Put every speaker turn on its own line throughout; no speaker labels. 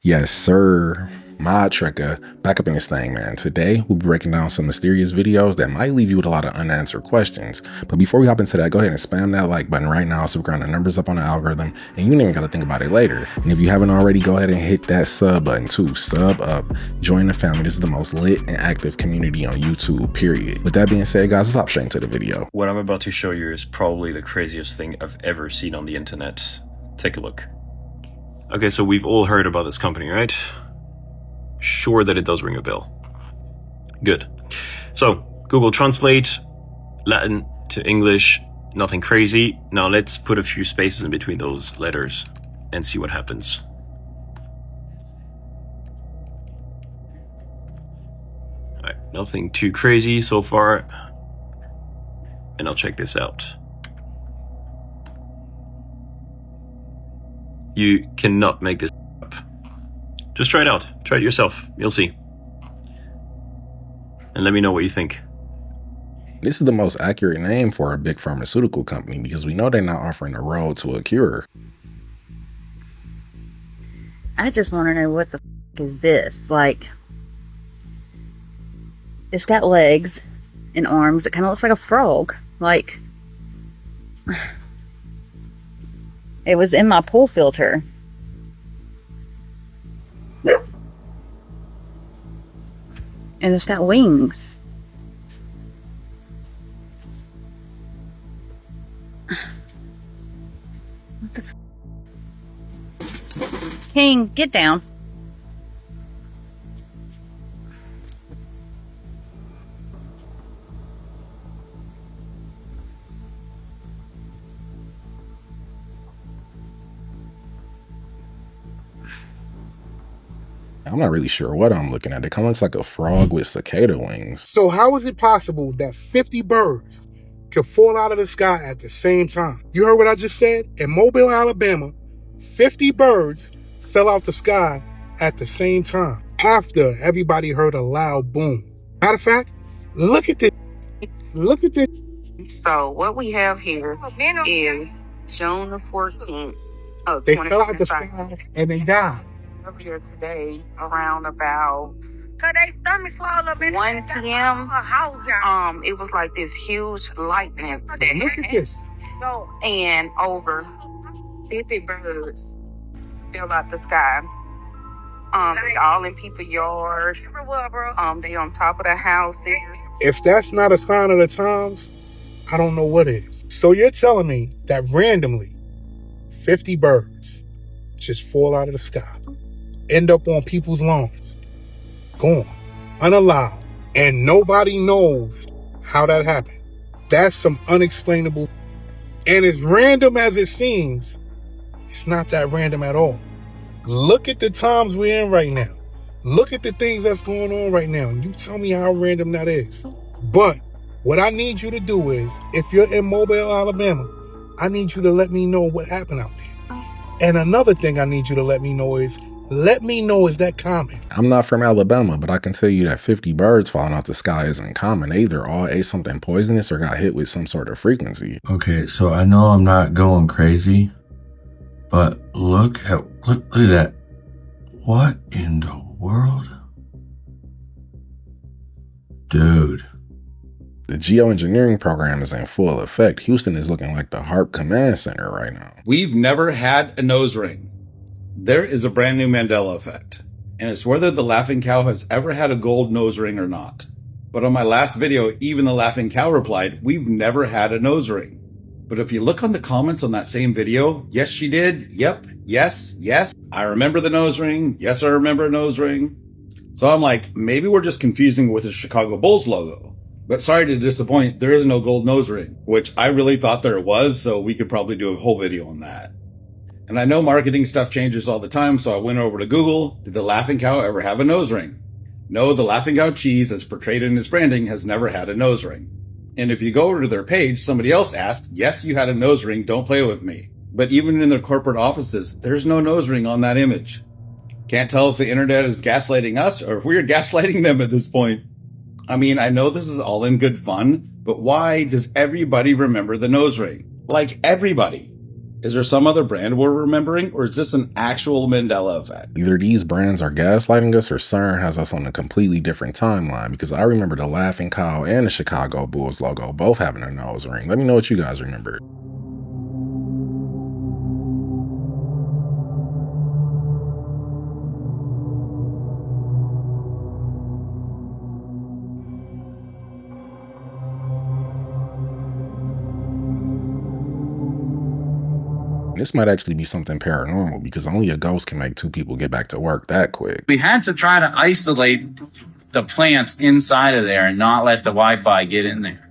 Yes, sir. Mod Trekker, back up in this thing, man. Today, we'll be breaking down some mysterious videos that might leave you with a lot of unanswered questions. But before we hop into that, go ahead and spam that like button right now so we can run the numbers up on the algorithm, and you ain't even got to think about it later. And if you haven't already, go ahead and hit that sub button too. Sub up. Join the family. This is the most lit and active community on YouTube, period. With that being said, guys, let's hop straight into the video.
What I'm about to show you is probably the craziest thing I've ever seen on the internet. Take a look. Okay, so we've all heard about this company, right? Sure that it does ring a bell. Good. So, Google Translate, Latin to English, nothing crazy. Now let's put a few spaces in between those letters and see what happens. Alright, nothing too crazy so far. And I'll check this out. You cannot make this up. Just try it out. Try it yourself. You'll see. And let me know what you think.
This is the most accurate name for a big pharmaceutical company because we know they're not offering a road to a cure.
I just want to know what the f is this? Like, it's got legs and arms. It kind of looks like a frog. Like, it was in my pool filter. And it's got wings. What the f? King, get down.
I'm not really sure what I'm looking at. It kind of looks like a frog with cicada wings.
So how is it possible that 50 birds could fall out of the sky at the same time? You heard what I just said? In Mobile, Alabama, 50 birds fell out the sky at the same time after everybody heard a loud boom. Matter of fact, look at this. Look at this.
So what we have here is June the 14th of
They fell out the sky and they died.
Earlier today, around about 1 p.m. It was like this huge lightning.
Look at this.
And over 50 birds fell out the sky. They all in people's yards. They on top of the houses.
If that's not a sign of the times, I don't know what is. So you're telling me that randomly 50 birds just fall out of the sky, end up on people's lawns, gone, unallowed, and nobody knows how that happened? That's some unexplainable. And as random as it seems, it's not that random at all. Look at the times we're in right now. Look at the things that's going on right now, and you tell me how random that is. But what I need you to do is, if you're in Mobile, Alabama, I need you to let me know what happened out there. And another thing I need you to let me know is, is that common?
I'm not from Alabama, but I can tell you that 50 birds falling out the sky isn't common. They either all ate something poisonous or got hit with some sort of frequency.
Okay, so I know I'm not going crazy, but look at that. What in the world? Dude.
The geoengineering program is in full effect. Houston is looking like the HARP command center right now.
We've never had a nose ring. There is a brand new Mandela Effect, and it's whether the Laughing Cow has ever had a gold nose ring or not. But on my last video, even the Laughing Cow replied, we've never had a nose ring. But if you look on the comments on that same video, yes, she did. Yep. Yes. Yes. I remember the nose ring. Yes, I remember a nose ring. So I'm like, maybe we're just confusing it with the Chicago Bulls logo. But sorry to disappoint, there is no gold nose ring, which I really thought there was, so we could probably do a whole video on that. And I know marketing stuff changes all the time, so I went over to Google. Did the Laughing Cow ever have a nose ring? No, the Laughing Cow cheese, as portrayed in his branding, has never had a nose ring. And if you go over to their page, somebody else asked, yes, you had a nose ring, don't play with me. But even in their corporate offices, there's no nose ring on that image. Can't tell if the internet is gaslighting us or if we're gaslighting them at this point. I mean, I know this is all in good fun, but why does everybody remember the nose ring? Like everybody. Is there some other brand we're remembering, or is this an actual Mandela effect?
Either these brands are gaslighting us or CERN has us on a completely different timeline, because I remember the Laughing Cow and the Chicago Bulls logo both having a nose ring. Let me know what you guys remember. This might actually be something paranormal, because only a ghost can make two people get back to work that quick.
We had to try to isolate the plants inside of there and not let the Wi-Fi get in there.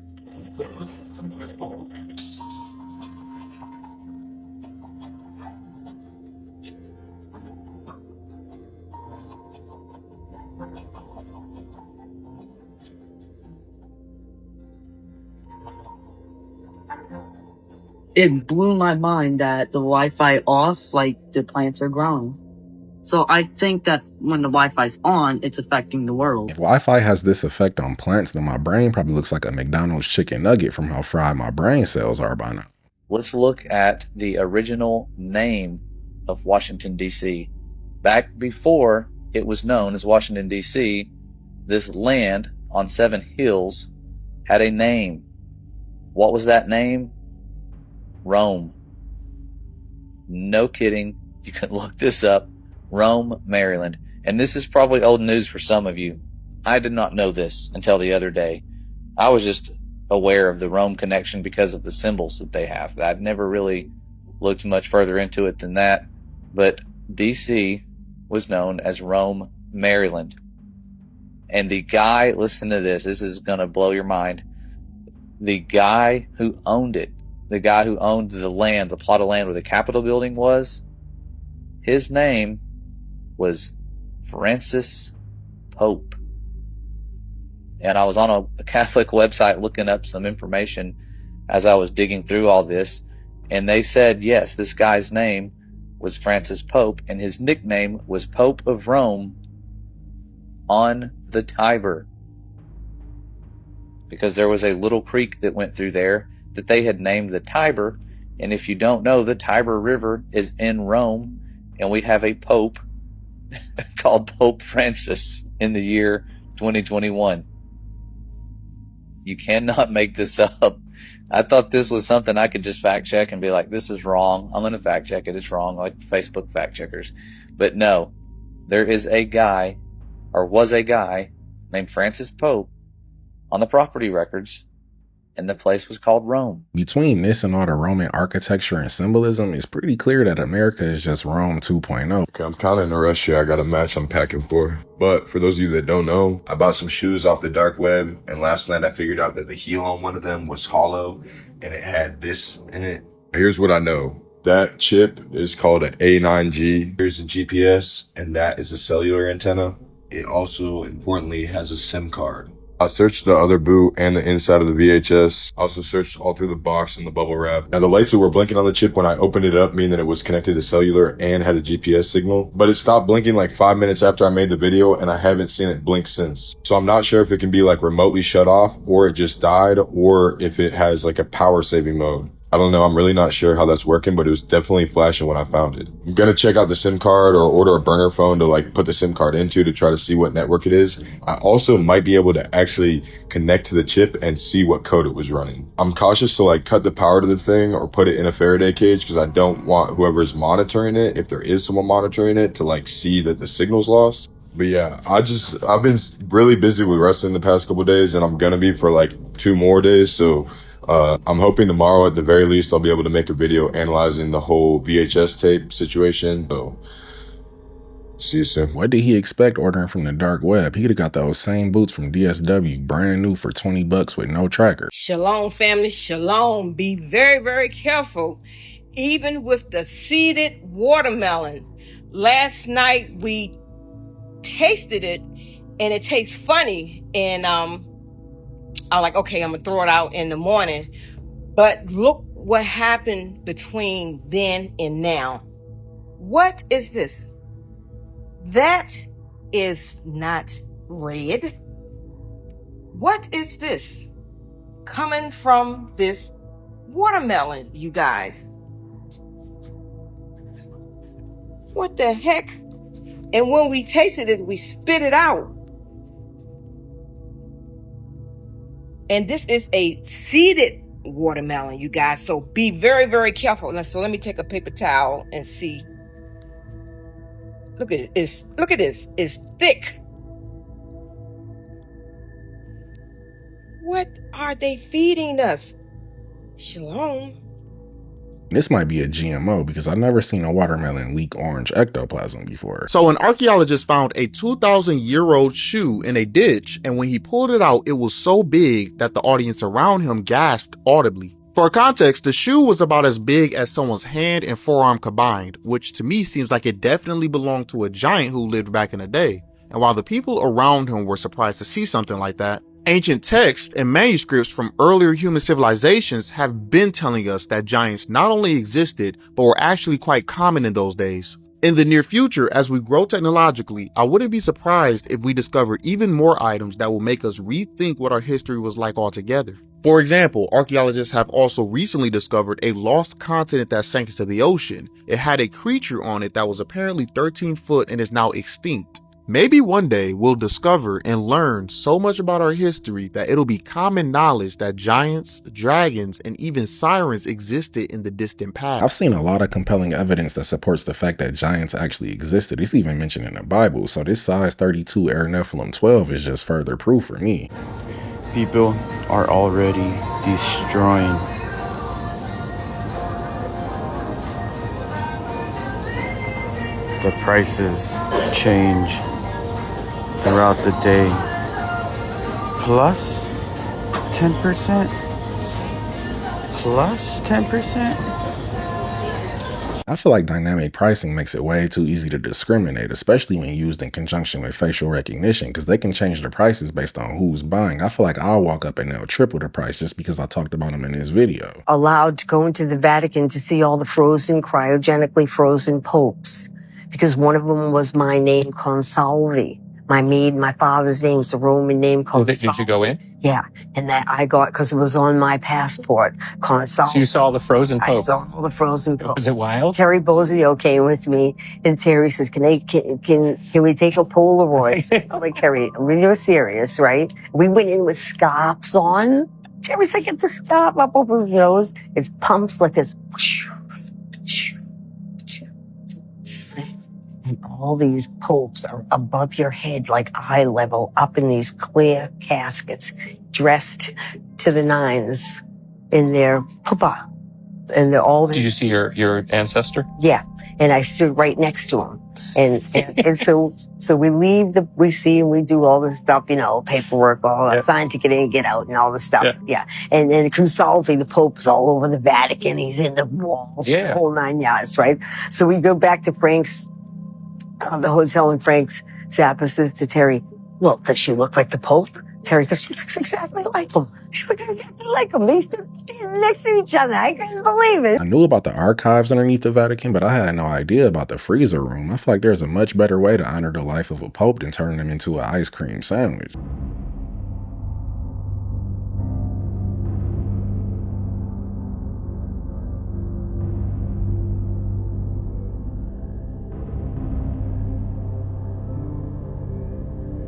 It blew my mind that the Wi-Fi off, like the plants are growing. So I think that when the Wi-Fi's on, it's affecting the world.
If Wi-Fi has this effect on plants, then my brain probably looks like a McDonald's chicken nugget from how fried my brain cells are by now.
Let's look at the original name of Washington, D.C. Back before it was known as Washington, D.C., this land on 7 hills had a name. What was that name? Rome. No kidding. You can look this up. Rome, Maryland. And this is probably old news for some of you. I did not know this until the other day. I was just aware of the Rome connection because of the symbols that they have. I'd never really looked much further into it than that. But DC was known as Rome, Maryland. And the guy, listen to this, this is going to blow your mind. The guy who owned it, the guy who owned the land, the plot of land where the Capitol building was, his name was Francis Pope. And I was on a Catholic website looking up some information as I was digging through all this, and they said, yes, this guy's name was Francis Pope, and his nickname was Pope of Rome on the Tiber, because there was a little creek that went through there that they had named the Tiber. And if you don't know, the Tiber River is in Rome, and we have a pope called Pope Francis in the year 2021. You cannot make this up. I thought this was something I could just fact check and be like, this is wrong. I'm going to fact check it. It's wrong, like Facebook fact checkers. But no, there is a guy, or was a guy, named Francis Pope on the property records, and the place was called Rome.
Between this and all the Roman architecture and symbolism, it's pretty clear that America is just Rome 2.0.
Okay, I'm kind of in a rush here. I got a match I'm packing for. But for those of you that don't know, I bought some shoes off the dark web, and last night I figured out that the heel on one of them was hollow, and it had this in it. Here's what I know. That chip is called an A9G. Here's a GPS, and that is a cellular antenna. It also, importantly, has a SIM card. I searched the other boot and the inside of the VHS. I also searched all through the box and the bubble wrap. Now the lights that were blinking on the chip when I opened it up mean that it was connected to cellular and had a GPS signal. But it stopped blinking like 5 minutes after I made the video, and I haven't seen it blink since. So I'm not sure if it can be like remotely shut off, or it just died, or if it has like a power saving mode. I don't know, I'm really not sure how that's working, but it was definitely flashing when I found it. I'm gonna check out the SIM card or order a burner phone to like put the SIM card into to try to see what network it is. I also might be able to actually connect to the chip and see what code it was running. I'm cautious to like cut the power to the thing or put it in a Faraday cage, because I don't want whoever's monitoring it, if there is someone monitoring it, to like see that the signal's lost. But yeah, I've been really busy with wrestling the past couple of days, and I'm gonna be for like 2 more days, so I'm hoping tomorrow at the very least I'll be able to make a video analyzing the whole VHS tape situation. So, see you soon.
What did he expect ordering from the dark web? He could have got those same boots from DSW, brand new for $20 with no tracker.
Shalom, family. Shalom. Be very, very careful, even with the seeded watermelon. Last night we tasted it, and it tastes funny, and I'm like, okay, I'm gonna throw it out in the morning. But look what happened between then and now. What is this? That is not red. What is this coming from this watermelon, you guys? What the heck? And when we tasted it, we spit it out. And this is a seeded watermelon, you guys. So be very, very careful. So let me take a paper towel and see. Look at it. Look at this. It's thick. What are they feeding us? Shalom.
This might be a GMO because I've never seen a watermelon leak orange ectoplasm before.
So an archaeologist found a 2,000-year-old shoe in a ditch, and when he pulled it out, it was so big that the audience around him gasped audibly. For context, the shoe was about as big as someone's hand and forearm combined, which to me seems like it definitely belonged to a giant who lived back in the day. And while the people around him were surprised to see something like that, ancient texts and manuscripts from earlier human civilizations have been telling us that giants not only existed, but were actually quite common in those days. In the near future, as we grow technologically, I wouldn't be surprised if we discover even more items that will make us rethink what our history was like altogether. For example, archaeologists have also recently discovered a lost continent that sank into the ocean. It had a creature on it that was apparently 13 foot and is now extinct. Maybe one day we'll discover and learn so much about our history that it'll be common knowledge that giants, dragons, and even sirens existed in the distant past.
I've seen a lot of compelling evidence that supports the fact that giants actually existed. It's even mentioned in the Bible, so this size 32 Air Nephilim 12 is just further proof for me.
People are already destroying the prices change throughout the day, plus 10%, plus 10%.
I feel like dynamic pricing makes it way too easy to discriminate, especially when used in conjunction with facial recognition, because they can change the prices based on who's buying. I feel like I'll walk up and they'll triple the price just because I talked about them in this video.
Allowed to go into the Vatican to see all the frozen, cryogenically frozen popes, because one of them was my name, Consalvi. My father's name is the Roman name. Consalvi.
Did you go in?
Yeah, and that I got because it was on my passport. Consalvi.
So you saw the frozen popes?
I saw all the frozen popes.
Was it wild?
Terry Bozzio came with me, and Terry says, "Can we take a Polaroid?" I'm like, Terry, you're serious, right? We went in with scarves on. Terry's like, "Get the scarf up over his nose." It pumps like this. And all these popes are above your head, like eye level, up in these clear caskets, dressed to the nines in their pupa. And they're all.
Did you see your ancestor?
Yeah. And I stood right next to him. And so we leave we see and we do all this stuff, paperwork, all that, sign to get in, get out and all this stuff. Yeah. And then Consalvi, the Pope, is all over the Vatican. He's in the walls, the whole 9 yards, right? So we go back to Frank's, the hotel, and Frank's Zappa says to Terry, "Well, does she look like the Pope?" Terry goes, "She looks exactly like him. She looks exactly like him. They stood standing next to each other. I couldn't believe it."
I knew about the archives underneath the Vatican, but I had no idea about the freezer room. I feel like there's a much better way to honor the life of a Pope than turning him into an ice cream sandwich.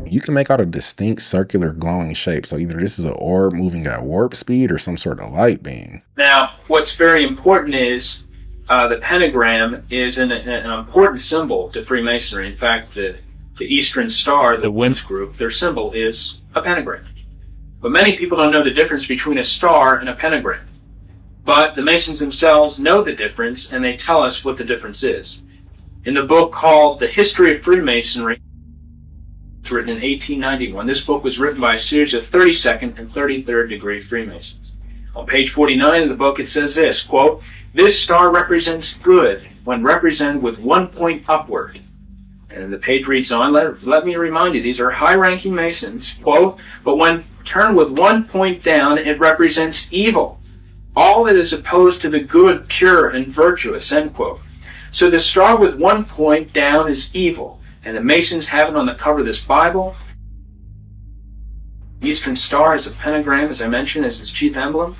You can make out a distinct circular glowing shape, so either this is an orb moving at warp speed or some sort of light beam.
Now, what's very important is the pentagram is an important symbol to Freemasonry. In fact, the Eastern Star, the Winds group, their symbol is a pentagram. But many people don't know the difference between a star and a pentagram. But the Masons themselves know the difference, and they tell us what the difference is. In the book called The History of Freemasonry, it's written in 1891. This book was written by a series of 32nd and 33rd degree Freemasons. On page 49 of the book, it says this, quote, "This star represents good when represented with 1 point upward." And the page reads on, let me remind you, these are high-ranking Masons, quote, "But when turned with 1 point down, it represents evil. All that is opposed to the good, pure, and virtuous," end quote. So the star with 1 point down is evil. And the Masons have it on the cover of this Bible. The Eastern Star is a pentagram, as I mentioned, as its chief emblem.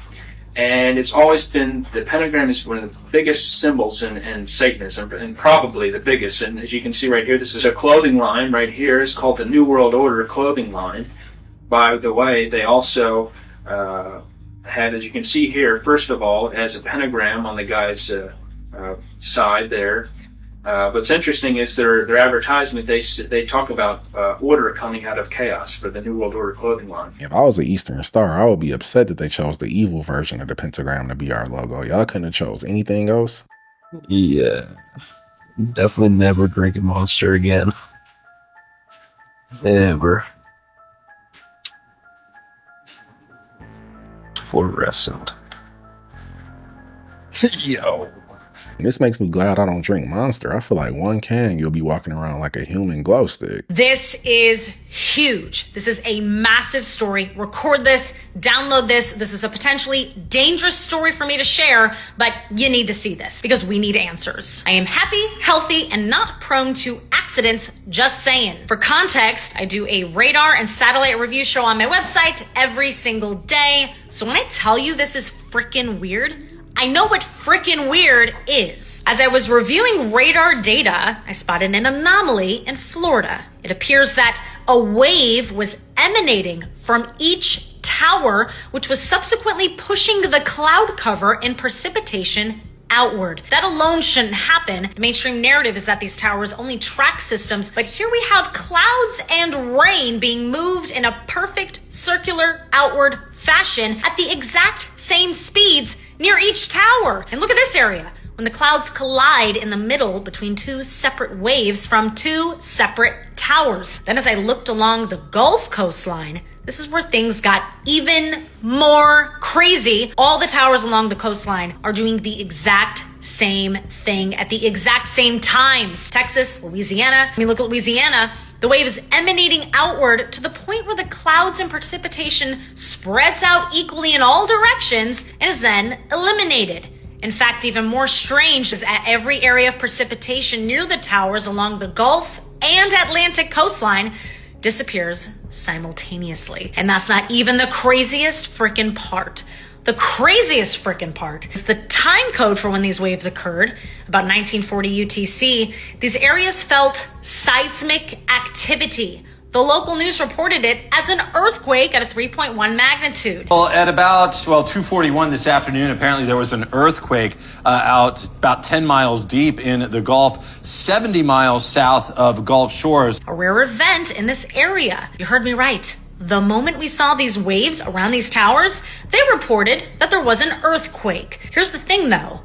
And it's always been, the pentagram is one of the biggest symbols in Satanism, and probably the biggest. And as you can see right here, this is a clothing line right here. It's called the New World Order clothing line. By the way, they also had, as you can see here, first of all, as a pentagram on the guy's side there. What's interesting is their advertisement, they talk about order coming out of chaos for the New World Order clothing line.
If I was an Eastern Star, I would be upset that they chose the evil version of the pentagram to be our logo. Y'all couldn't have chose anything else?
Yeah. Definitely never drink a Monster again. Ever. Fluorescent. Yo.
And this makes me glad I don't drink Monster. I feel like one can, you'll be walking around like a human glow stick.
This is huge. This is a massive story. Record this, download this. This is a potentially dangerous story for me to share, but you need to see this because we need answers. I am happy, healthy, and not prone to accidents, just saying. For context, I do a radar and satellite review show on my website every single day. So when I tell you this is freaking weird, I know what frickin' weird is. As I was reviewing radar data, I spotted an anomaly in Florida. It appears that a wave was emanating from each tower, which was subsequently pushing the cloud cover and precipitation outward. That alone shouldn't happen. The mainstream narrative is that these towers only track systems, but here we have clouds and rain being moved in a perfect circular outward fashion at the exact same speeds near each tower. And look at this area. When the clouds collide in the middle between two separate waves from two separate towers. Then as I looked along the Gulf coastline, this is where things got even more crazy. All the towers along the coastline are doing the exact same thing at the exact same times. Texas, Louisiana. I mean, look at Louisiana. The wave is emanating outward to the point where the clouds and precipitation spreads out equally in all directions and is then eliminated. In fact, even more strange is at every area of precipitation near the towers along the Gulf and Atlantic coastline disappears simultaneously. And that's not even the craziest freaking part. The craziest freaking part is the time code for when these waves occurred, about 1940 UTC. These areas felt seismic activity. The local news reported it as an earthquake at a 3.1 magnitude.
Well, at about 2:41 this afternoon, apparently there was an earthquake out about 10 miles deep in the Gulf, 70 miles south of Gulf Shores.
A rare event in this area. You heard me right. The moment we saw these waves around these towers, they reported that there was an earthquake. Here's the thing though.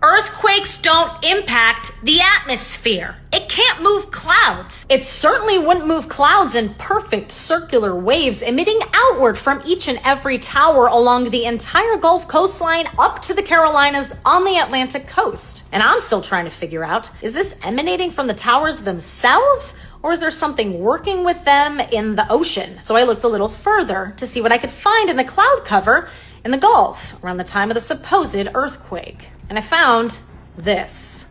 Earthquakes don't impact the atmosphere. It can't move clouds. It certainly wouldn't move clouds in perfect circular waves emitting outward from each and every tower along the entire Gulf coastline up to the Carolinas on the Atlantic coast. And I'm still trying to figure out, is this emanating from the towers themselves? Or is there something working with them in the ocean? So I looked a little further to see what I could find in the cloud cover in the Gulf around the time of the supposed earthquake. And I found this.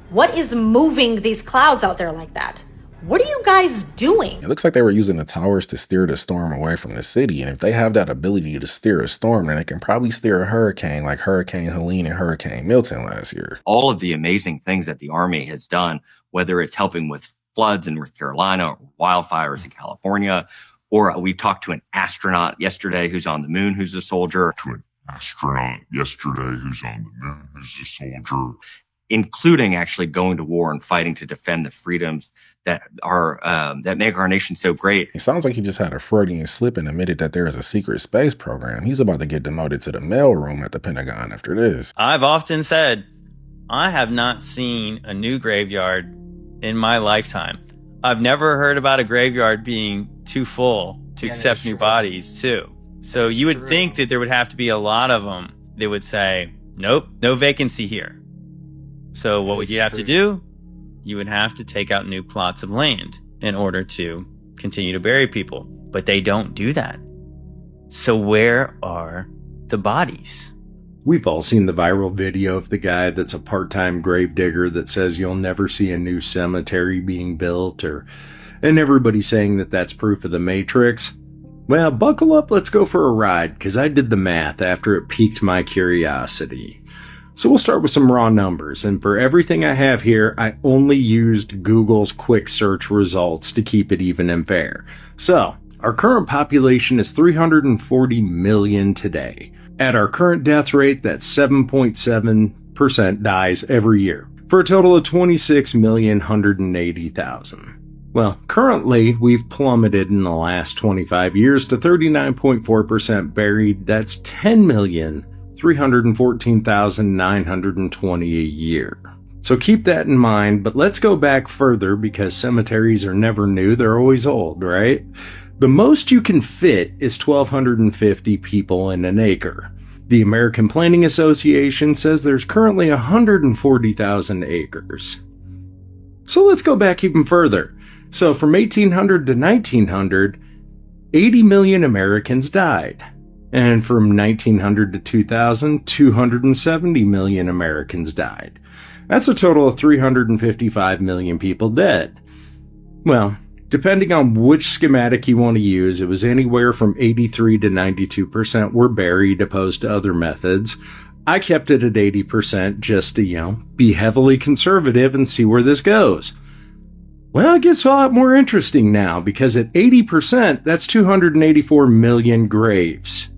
What is moving these clouds out there like that? What are you guys doing?
It looks like they were using the towers to steer the storm away from the city. And if they have that ability to steer a storm, then they can probably steer a hurricane like Hurricane Helene and Hurricane Milton last year.
All of the amazing things that the Army has done, whether it's helping with floods in North Carolina or wildfires in California, or we talked to an astronaut yesterday who's on the moon, who's a soldier. Including actually going to war and fighting to defend the freedoms that are that make our nation so great.
It sounds like he just had a Freudian slip and admitted that there is a secret space program. He's about to get demoted to the mailroom at the Pentagon after this.
I've often said, I have not seen a new graveyard in my lifetime. I've never heard about a graveyard being too full to accept new bodies, too. So you would think that there would have to be a lot of them that would say, nope, no vacancy here. So what would you have to do? You would have to take out new plots of land in order to continue to bury people. But they don't do that. So where are the bodies?
We've all seen the viral video of the guy that's a part-time gravedigger that says you'll never see a new cemetery being built, or and everybody's saying that that's proof of the Matrix. Well, buckle up, let's go for a ride, because I did the math after it piqued my curiosity. So we'll start with some raw numbers, and for everything I have here, I only used Google's quick search results to keep it even and fair. So, our current population is 340 million today. At our current death rate, that's 7.7% dies every year, for a total of 26,180,000. Well, currently, we've plummeted in the last 25 years to 39.4% buried. That's 10,314,920 a year. So keep that in mind, but let's go back further because cemeteries are never new, they're always old, right? The most you can fit is 1,250 people in an acre. The American Planning Association says there's currently 140,000 acres. So let's go back even further. So from 1800 to 1900, 80 million Americans died. And from 1900 to 2000, 270 million Americans died. That's a total of 355 million people dead. Well, depending on which schematic you want to use, it was anywhere from 83 to 92% were buried opposed to other methods. I kept it at 80% just to, be heavily conservative and see where this goes. Well, it gets a lot more interesting now because at 80%, that's 284 million graves.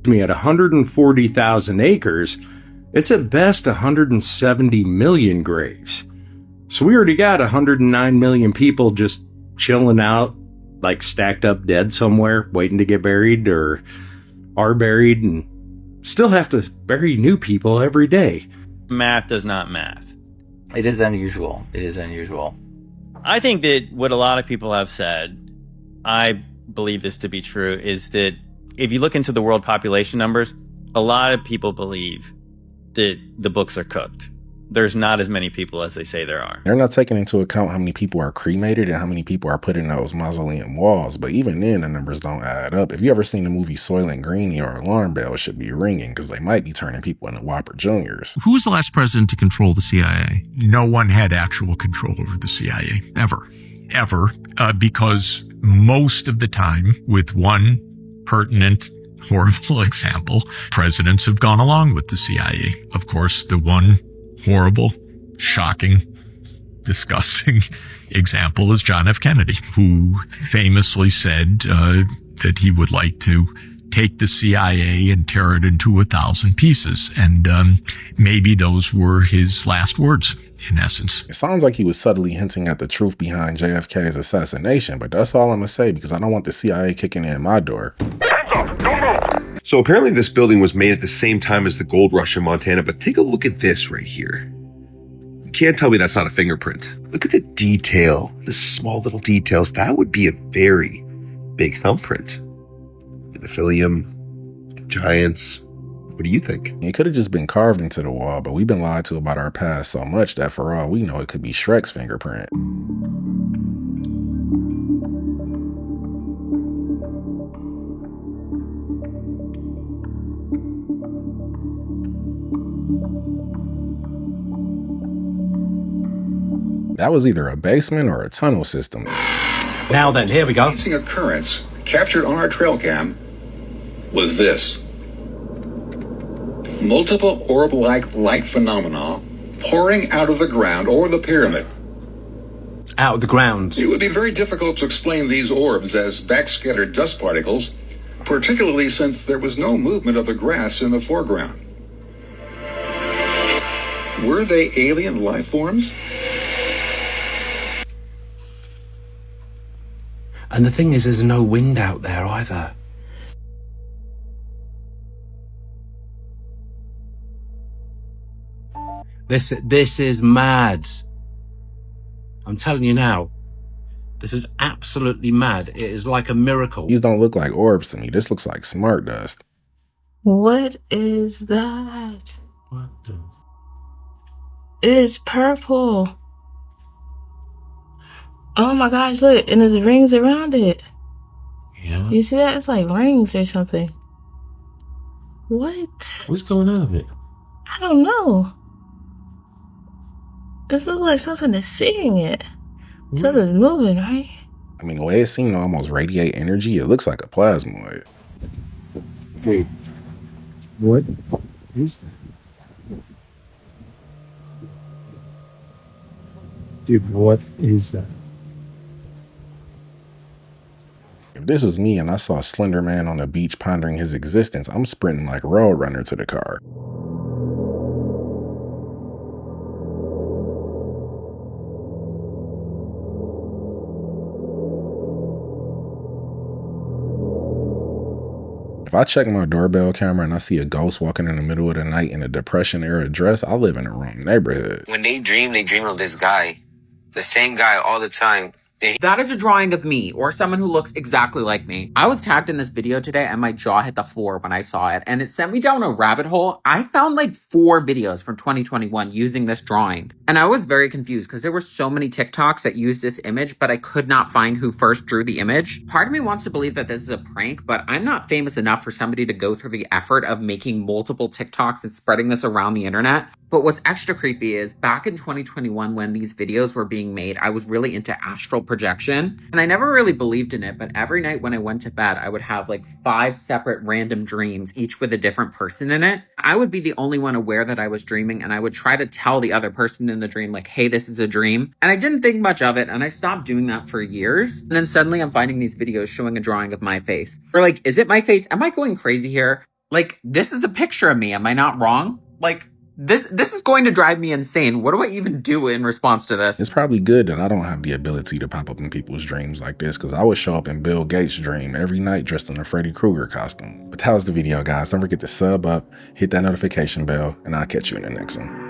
At 140,000 acres, it's at best 170 million graves. So we already got 109 million people just chilling out, like stacked up dead somewhere, waiting to get buried or are buried and still have to bury new people every day.
Math does not math. It is unusual. I think that what a lot of people have said, I believe this to be true, is that if you look into the world population numbers, a lot of people believe that the books are cooked. There's not as many people as they say there are.
They're not taking into account how many people are cremated and how many people are put in those mausoleum walls. But even then, the numbers don't add up. If you ever seen the movie Soylent Green, your alarm bell should be ringing because they might be turning people into Whopper Juniors.
Who was the last president to control the CIA?
No one had actual control over the CIA. Ever. Because most of the time, with one pertinent, horrible example, presidents have gone along with the CIA. Of course, the one horrible, shocking, disgusting example is John F. Kennedy, who famously said that he would like to take the CIA and tear it into 1,000 pieces. And maybe those were his last words, in essence.
It sounds like he was subtly hinting at the truth behind JFK's assassination, but that's all I'm going to say because I don't want the CIA kicking in my door.
So apparently this building was made at the same time as the gold rush in Montana, but take a look at this right here. You can't tell me that's not a fingerprint. Look at the detail, the small little details. That would be a very big thumbprint. The Nephilim, the Giants. What do you think?
It could have just been carved into the wall, but we've been lied to about our past so much that for all we know, it could be Shrek's fingerprint. That was either a basement or a tunnel system.
Now then, here we go.
The amazing occurrence captured on our trailcam was this. Multiple orb-like light phenomena pouring out of the ground or the pyramid.
Out of the ground.
It would be very difficult to explain these orbs as backscattered dust particles, particularly since there was no movement of the grass in the foreground. Were they alien life forms?
And the thing is, there's no wind out there either. This is mad. I'm telling you now. This is absolutely mad. It is like a miracle.
These don't look like orbs to me. This looks like smart dust.
What is that?
What the?
It's purple. Oh my gosh, look, and there's rings around it.
Yeah.
You see that? It's like rings or something. What?
What's going on with it?
I don't know. This looks like something is seeing it. Something's moving, right?
I mean, the way it seemed to almost radiate energy, it looks like a plasmoid.
Dude, what is that? Dude, what is that?
If this was me and I saw a slender man on the beach pondering his existence, I'm sprinting like a Roadrunner to the car. If I check my doorbell camera and I see a ghost walking in the middle of the night in a Depression era dress, I live in the wrong neighborhood.
When they dream of this guy, the same guy all the time.
That is a drawing of me or someone who looks exactly like me. I was tagged in this video today and my jaw hit the floor when I saw it, and it sent me down a rabbit hole. I found like 4 videos from 2021 using this drawing, and I was very confused because there were so many TikToks that used this image, but I could not find who first drew the image. Part of me wants to believe that this is a prank, but I'm not famous enough for somebody to go through the effort of making multiple TikToks and spreading this around the internet. But what's extra creepy is back in 2021 when these videos were being made, I was really into astral projection, and I never really believed in it, but every night when I went to bed, I would have like 5 separate random dreams, each with a different person in it. I would be the only one aware that I was dreaming, and I would try to tell the other person in the dream like, hey, this is a dream. And I didn't think much of it, and I stopped doing that for years. And then suddenly I'm finding these videos showing a drawing of my face. Or like, is it my face? Am I going crazy here? Like, this is a picture of me. Am I not wrong? Like, This is going to drive me insane. What do I even do in response to this?
It's probably good that I don't have the ability to pop up in people's dreams like this, because I would show up in Bill Gates' dream every night dressed in a Freddy Krueger costume. But that was the video, guys. Don't forget to sub up, hit that notification bell, and I'll catch you in the next one.